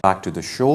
Back to the show.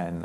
and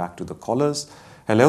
back to the callers. Hello,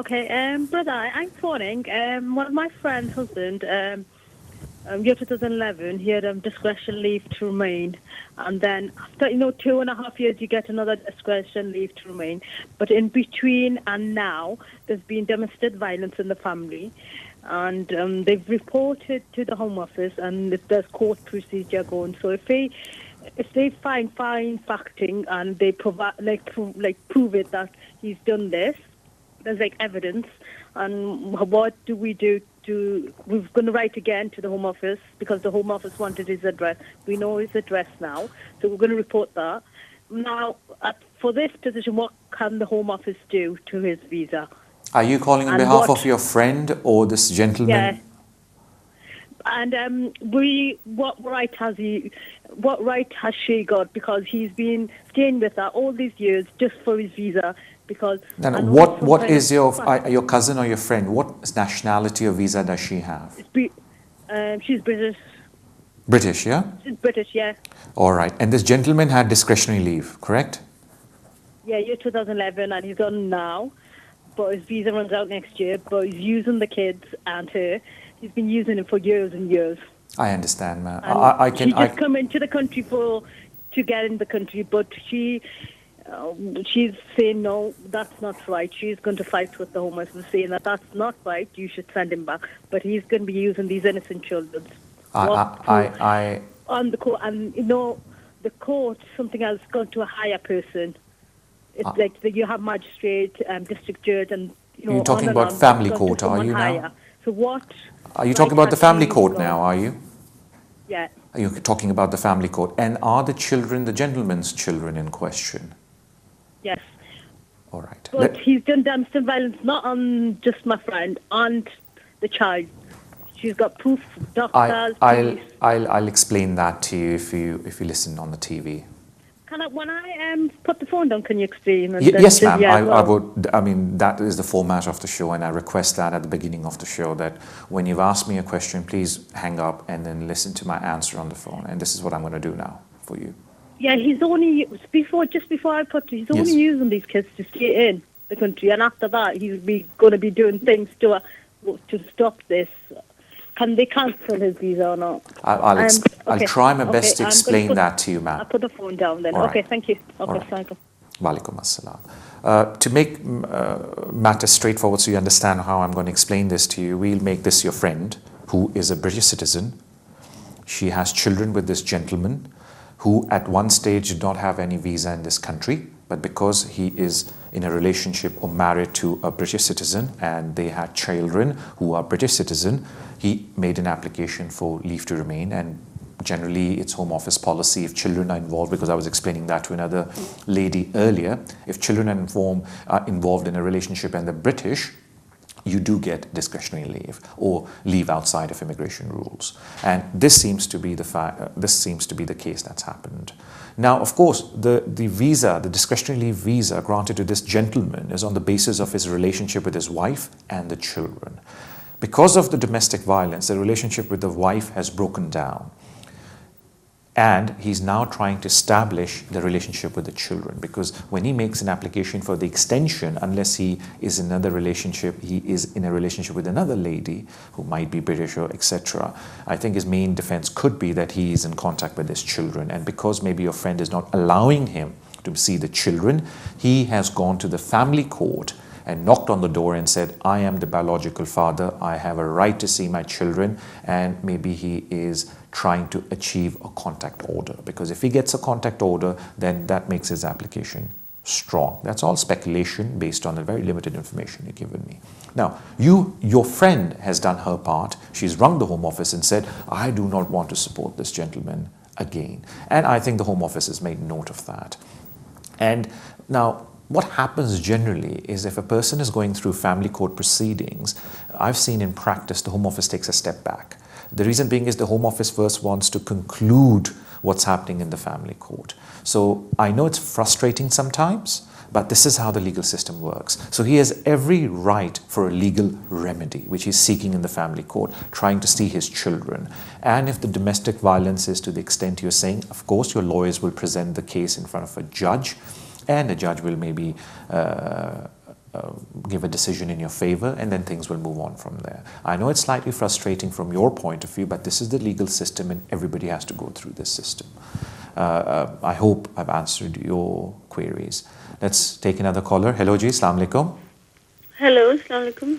Okay, brother, I'm phoning. One of my friend's husband, year 2011, he had discretion leave to remain, and then after 2.5 years, you get another discretion leave to remain. But in between and now, there's been domestic violence in the family, and they've reported to the Home Office, and there's court procedure going. So if they find facting and they provide prove it that he's done this, there's evidence, and what do we do? We're going to write again to the Home Office because the Home Office wanted his address. We know his address now, so we're going to report that. Now, for this position, what can the Home Office do to his visa? Are you calling on behalf of your friend or this gentleman? Yeah. And what right has she got? Because he's been staying with her all these years just for his visa, because. And what is your cousin or your friend? What nationality or visa does she have? She's British. British, yeah? She's British, yeah. All right. And this gentleman had discretionary leave, correct? Yeah, year 2011, and he's on now. But his visa runs out next year, but he's using the kids and her. He's been using it for years and years. I understand, ma'am. She just come into the country to get in the country, but she's saying, no, that's not right. She's going to fight with the Home Office, saying that that's not right. You should send him back. But he's going to be using these innocent children. On the court, and the court, something else, gone to a higher person. It's like you have magistrate, district judge, and you're talking about family court, are you now? So what? Are you talking about the family court now? Are you? Yeah. Are you talking about the family court? And are the children the gentleman's children in question? Yes. All right. But he's done domestic violence not on just my friend, on the child. She's got proof. Doctors. I'll explain that to you if you listen on the TV. When I put the phone down, can you explain? Yes, ma'am. I would. I mean, that is the format of the show, and I request that at the beginning of the show that when you've asked me a question, please hang up and then listen to my answer on the phone. And this is what I'm going to do now for you. Yeah, he's only he's only using these kids to stay in the country, and after that, he's going to be doing things to stop this. Can they cancel his visa or not? I'll try my best to explain that to you, ma'am. I'll put the phone down then. Okay, thank you. Okay, thank you. Walaikum assalam. To make matters straightforward so you understand how I'm going to explain this to you, we'll make this your friend who is a British citizen. She has children with this gentleman who at one stage did not have any visa in this country, but because he is in a relationship or married to a British citizen and they had children who are British citizen, he made an application for leave to remain, and generally it's Home Office policy if children are involved, because I was explaining that to another lady earlier, if children are involved in a relationship and they're British, you do get discretionary leave or leave outside of immigration rules. And this seems to be the case that's happened. Now, of course, the discretionary leave visa granted to this gentleman is on the basis of his relationship with his wife and the children. Because of the domestic violence, the relationship with the wife has broken down. And he's now trying to establish the relationship with the children, because when he makes an application for the extension, unless he is in a relationship with another lady who might be British or etc., I think his main defense could be that he is in contact with his children. And because maybe your friend is not allowing him to see the children, he has gone to the family court and knocked on the door and said, I am the biological father, I have a right to see my children, and maybe he is trying to achieve a contact order, because if he gets a contact order, then that makes his application strong. That's all speculation based on the very limited information you've given me. Now, your friend has done her part. She's rung the Home Office and said, I do not want to support this gentleman again. And I think the Home Office has made note of that. And now, what happens generally is if a person is going through family court proceedings, I've seen in practice the Home Office takes a step back. The reason being is the Home Office first wants to conclude what's happening in the family court. So I know it's frustrating sometimes, but this is how the legal system works. So he has every right for a legal remedy, which he's seeking in the family court, trying to see his children. And if the domestic violence is to the extent you're saying, of course your lawyers will present the case in front of a judge, and the judge will maybe give a decision in your favor, and then things will move on from there. I know it's slightly frustrating from your point of view, but this is the legal system and everybody has to go through this system. I hope I've answered your queries. Let's take another caller. Hello ji, Assalamu alaikum. Hello, Assalamu alaikum.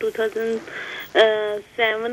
2007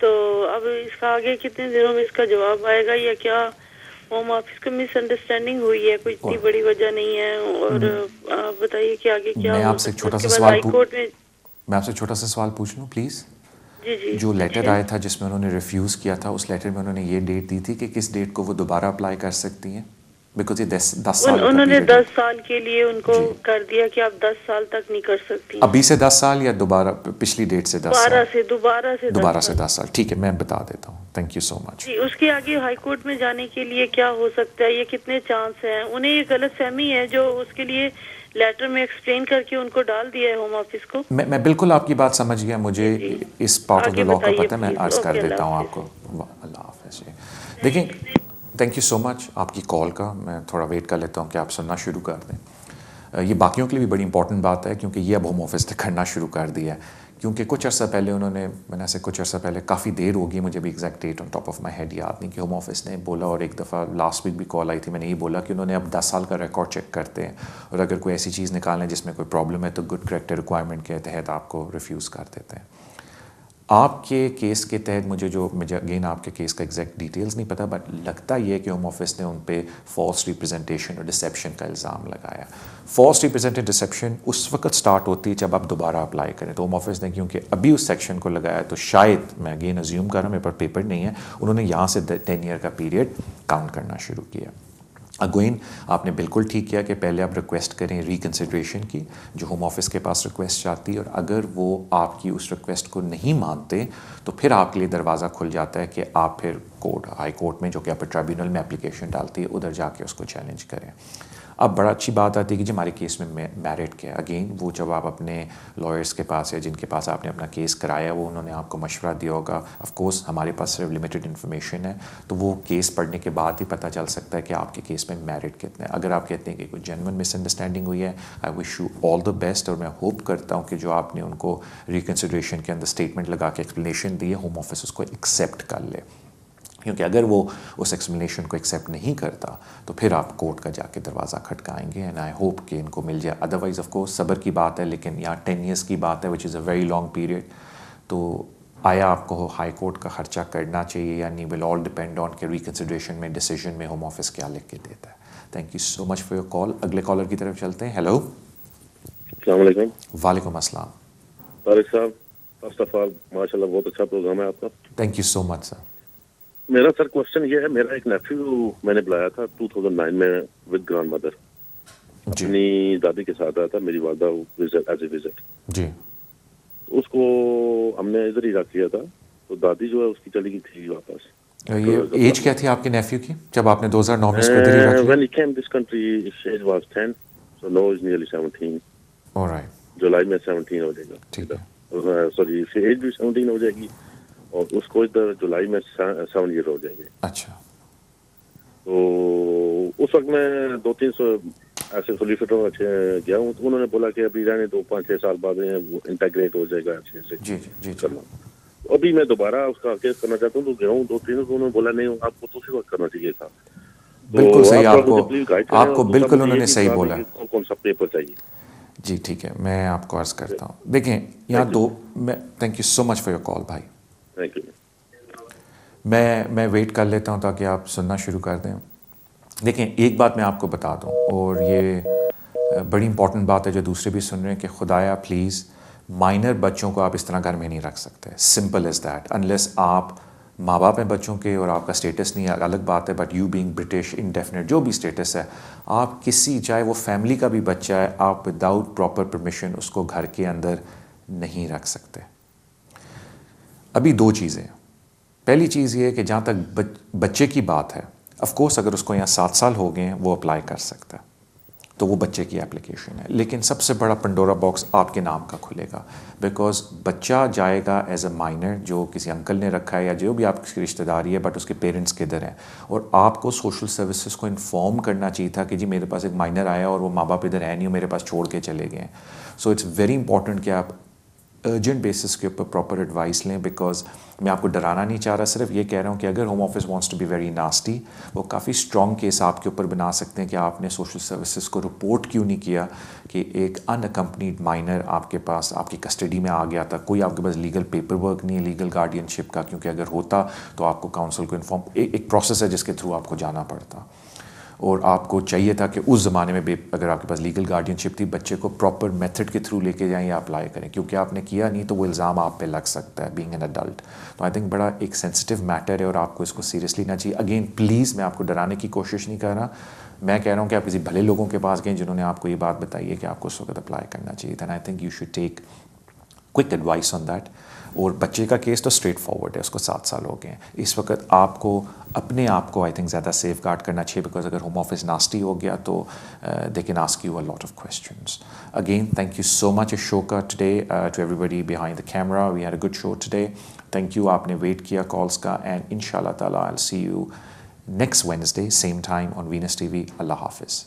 تو اب اس کا آگے کتنے دنوں میں اس کا جواب آئے گا یا کیا ہوم آفس کو مس انڈرسٹینڈنگ ہوئی ہے, کوئی اتنی بڑی وجہ نہیں ہے, اور آپ بتائیے کہ آگے کیا ہو سکتا ہے. اس کے بعد ہائی کورٹ میں آپ سے چھوٹا سا سوال پوچھ لوں پلیز. جی جو لیٹر آیا تھا جس میں انہوں نے ریفیوز کیا تھا, اس لیٹر میں انہوں نے یہ ڈیٹ دی تھی کہ کس ڈیٹ کو وہ دوبارہ اپلائی کر سکتی ہیں؟ بیکاز یہ 10 سال انہوں نے 10 سال کے لیے ان کو کر دیا کہ آپ 10 سال تک نہیں کر سکتی. ابھی سے 10 سال یا دوبارہ پچھلی ڈیٹ سے 10 سال؟ دوبارہ سے 10 سال. ٹھیک ہے, میں بتا دیتا ہوں. تھینک یو سو مچ. جی, اس کے آگے ہائی کورٹ میں جانے کے لیے کیا ہو سکتا ہے, یہ کتنے چانس ہیں؟ انہیں یہ غلط فہمی ہے جو اس کے لیے لیٹر میں ایکسپلین کر کے ان کو ڈال دیا ہے ہوم آفس کو. میں بالکل آپ کی بات سمجھ گیا, مجھے اس پارٹ آف دا لا کا پتہ ہے, میں عرض کر دیتا ہوں آپ کو. اللہ حافظ. دیکھیں, تھینک یو سو مچ آپ کی کال کا. میں تھوڑا ویٹ کر لیتا ہوں کہ آپ سننا شروع کر دیں. یہ باقیوں کے لیے بھی بڑی امپورٹنٹ بات ہے کیونکہ یہ اب ہوم آفس نے کرنا شروع کر دیا ہے. کیونکہ کچھ عرصہ پہلے انہوں نے, میں نے ایسے کچھ عرصہ پہلے, کافی دیر ہوگی مجھے بھی exact date on top of my head یاد نہیں, کہ ہوم آفس نے بولا, اور ایک دفعہ لاسٹ ویک بھی کال آئی تھی, میں نے یہ بولا کہ انہوں نے اب 10 سال کا ریکارڈ چیک کرتے ہیں, اور اگر کوئی ایسی چیز نکالیں جس میں کوئی پرابلم ہے تو گڈ کریکٹر ریکوائرمنٹ کے تحت آپ کو ریفیوز کر دیتے ہیں. آپ کے کیس کے تحت مجھے اگین آپ کے کیس کا ایگزیکٹ ڈیٹیلز نہیں پتہ, بٹ لگتا یہ ہے کہ ہوم آفس نے ان پہ فالس ریپرزنٹیشن اور ڈسیپشن کا الزام لگایا. فالس ریپرزنٹیشن ڈسیپشن اس وقت سٹارٹ ہوتی ہے جب آپ دوبارہ اپلائی کریں. تو ہوم آفس نے کیونکہ ابھی اس سیکشن کو لگایا تو شاید, میں اگین ازیوم کر رہا ہوں, میرے پر پیپر نہیں ہے, انہوں نے یہاں سے 10 ایئر کا پیریڈ کاؤنٹ کرنا شروع کیا. اگین آپ نے بالکل ٹھیک کیا کہ پہلے آپ ریکویسٹ کریں ریکنسیڈریشن کی, جو ہوم آفس کے پاس ریکویسٹ آتی ہے, اور اگر وہ آپ کی اس ریکویسٹ کو نہیں مانتے تو پھر آپ کے لیے دروازہ کھل جاتا ہے کہ آپ پھر کورٹ, ہائی کورٹ میں, جو کہ آپ ٹرائبیونل میں اپلیکیشن ڈالتی ہے, ادھر جا کے اس کو چیلنج کریں. اب بڑا اچھی بات آتی ہے کہ جی ہمارے کیس میں میرٹ کیا. اگین وہ جب آپ اپنے لائرس کے پاس یا جن کے پاس آپ نے اپنا کیس کرایا, وہ انہوں نے آپ کو مشورہ دیا ہوگا. آف کورس ہمارے پاس صرف لمیٹڈ انفارمیشن ہے, تو وہ کیس پڑھنے کے بعد ہی پتہ چل سکتا ہے کہ آپ کے کیس میں میرٹ کتنے ہیں. اگر آپ کہتے ہیں کہ کوئی جینوئن مس انڈرسٹینڈنگ ہوئی ہے, آئی wish you all the best, اور میں ہوپ کرتا ہوں کہ جو آپ نے ان کو ریکنسیڈریشن کے اندر اسٹیٹمنٹ لگا کے ایکسپلینیشن دی ہے, ہوم آفس اس کو ایکسیپٹ کر لے. کیونکہ اگر وہ اس ایکسپلینیشن کو ایکسیپٹ نہیں کرتا تو پھر آپ کورٹ کا جا کے دروازہ کھٹکائیں گے, اینڈ آئی ہوپ کہ ان کو مل جائے. ادروائز آف کورس صبر کی بات ہے, لیکن یہاں 10 ایئرس کی بات ہے, وچ از اے ویری لانگ پیریڈ. تو آیا آپ کو ہائی کورٹ کا خرچہ کرنا چاہیے یا نہیں, ول آل ڈپینڈ آن کہ ریکنسیڈریشن میں, ڈیسیجن میں ہوم آفس کیا لکھ کے دیتا ہے. Thank you so much for your کال. اگلے کالر کی طرف چلتے ہیں. ہیلو, السلام علیکم. وعلیکم السلام. طارق صاحب, فرسٹ آف آل ماشاء اللہ بہت اچھا پروگرام ہے آپ کا. تھینک یو سو مچ سر. میرا سر کوشچن یہ ہے, میرا ایک نیفیو میں نے بلایا تھا 2009 میں ود گرانڈ مدر, اپنی دادی کے ساتھ آیا تھا, میری والدہ ایز اے وزٹ. جی. اس کو ہم نے ادھر ہی رکھ لیا تھا, تو دادی جو ہے اس کی چلی گئی تھی واپس. یہ ایج کیا تھی آپ کے نیفیو کی جب آپ نے 2009 میں اس کو ادھر ہی رکھ لیا؟ when he came this country his age was 10, so now is nearly 17. alright. جولائی میں 17 ہو جائے گا. ٹھیک ہے. سوری اس کی ایج بھی 17 ہو جائے گی, اور اس کو ادھر جولائی میں 7 ایئر ہو جائیں گے. اچھا. تو اس وقت میں 200-300 ایسے سولیسیٹر گیا ہوں, تو انہوں نے بولا کہ ابھی رہنے 2-5-6 سال بعد وہ انٹیگریٹ ہو جائے گا اچھے سے. جی جی کرنا. ابھی میں دوبارہ اس کا کیس کرنا چاہتا ہوں, تو گیا ہوں 2-3, تو انہوں نے بولا نہیں آپ کو تو اسی وقت کرنا چاہیے تھا. بالکل صحیح. آپ کو بالکل انہوں نے صحیح بولا. کون سا پیپر چاہیے؟ جی ٹھیک ہے, میں آپ کو عرض کرتا ہوں. دیکھیں یہاں دو, میں thank you so much for your call بھائی. Thank you. میں ویٹ کر لیتا ہوں تاکہ آپ سننا شروع کر دیں. دیکھیں ایک بات میں آپ کو بتا دوں, اور یہ بڑی امپورٹنٹ بات ہے جو دوسرے بھی سن رہے ہیں, کہ خدایا پلیز مائنر بچوں کو آپ اس طرح گھر میں نہیں رکھ سکتے. Simple is that. انلیس آپ ماں باپ ہیں بچوں کے اور آپ کا اسٹیٹس نہیں ہے, الگ بات ہے, but you being British indefinite جو بھی اسٹیٹس ہے, آپ کسی چاہے وہ فیملی کا بھی بچہ ہے, آپ وداؤٹ پراپر پرمیشن اس کو گھر کے اندر نہیں رکھ سکتے. ابھی 2 چیزیں. پہلی چیز یہ ہے کہ جہاں تک بچے کی بات ہے, آف کورس اگر اس کو یہاں 7 سال ہو گئے ہیں وہ اپلائی کر سکتا ہے, تو وہ بچے کی اپلیکیشن ہے. لیکن سب سے بڑا پنڈورا باکس آپ کے نام کا کھلے گا, بیکاز بچہ جائے گا ایز اے مائنر جو کسی انکل نے رکھا ہے یا جو بھی آپ کی رشتہ داری ہے, بٹ اس کے پیرنٹس کدھر ہیں, اور آپ کو سوشل سروسز کو انفارم کرنا چاہیے تھا کہ جی میرے پاس ایک مائنر آیا اور وہ ماں باپ ادھر ہے نہیں, میرے پاس چھوڑ کے چلے گئے ہیں. سو اٹس ویری امپورٹنٹ کہ آپ ارجنٹ بیسس کے اوپر پراپر ایڈوائس لیں, بیکاز میں آپ کو ڈرانا نہیں چاہ رہا, صرف یہ کہہ رہا ہوں کہ اگر home office wants to be very nasty, وہ کافی اسٹرانگ کیس آپ کے اوپر بنا سکتے ہیں کہ آپ نے سوشل سروسز کو رپورٹ کیوں نہیں کیا کہ ایک ان اکمپنیڈ مائنر آپ کے پاس آپ کی کسٹڈی میں آ گیا تھا, کوئی آپ کے پاس لیگل پیپر ورک نہیں ہے لیگل گارڈین شپ کا, کیونکہ اگر ہوتا تو آپ کو کاؤنسل کو انفارم, ایک پروسیس ہے جس کے تھرو آپ کو جانا پڑتا, اور آپ کو چاہیے تھا کہ اس زمانے میں اگر آپ کے پاس لیگل گارڈین شپ تھی, بچے کو پراپر میتھڈ کے تھرو لے کے جائیں یا اپلائی کریں, کیونکہ آپ نے کیا نہیں تو وہ الزام آپ پہ لگ سکتا ہے بینگ این ایڈلٹ. تو آئی تھنک بڑا ایک سینسٹیو میٹر ہے اور آپ کو اس کو سیریسلی نہ چاہیے. اگین پلیز, میں آپ کو ڈرانے کی کوشش نہیں کر رہا, میں کہہ رہا ہوں کہ آپ کسی بھلے لوگوں کے پاس گئیں جنہوں نے آپ کو یہ بات بتائی ہے کہ آپ کو اس وقت اپلائی کرنا چاہیے. Then I think you should take quick advice on that. اور بچے کا کیس تو اسٹریٹ فارورڈ ہے, اس کو 7 سال ہو گئے ہیں. اس وقت آپ کو اپنے آپ کو آئی تھنک زیادہ سیف گارڈ کرنا چاہیے, بیکاز اگر ہوم آفس ناسٹی ہو گیا تو they can ask you a lot of questions. Again thank you so much Ashoka today, to everybody behind the camera. We had a good show today. Thank you, آپ نے wait کیا calls کا, and ان شاء اللہ تعالیٰ I will see you next Wednesday same time on Venus TV. اللہ حافظ.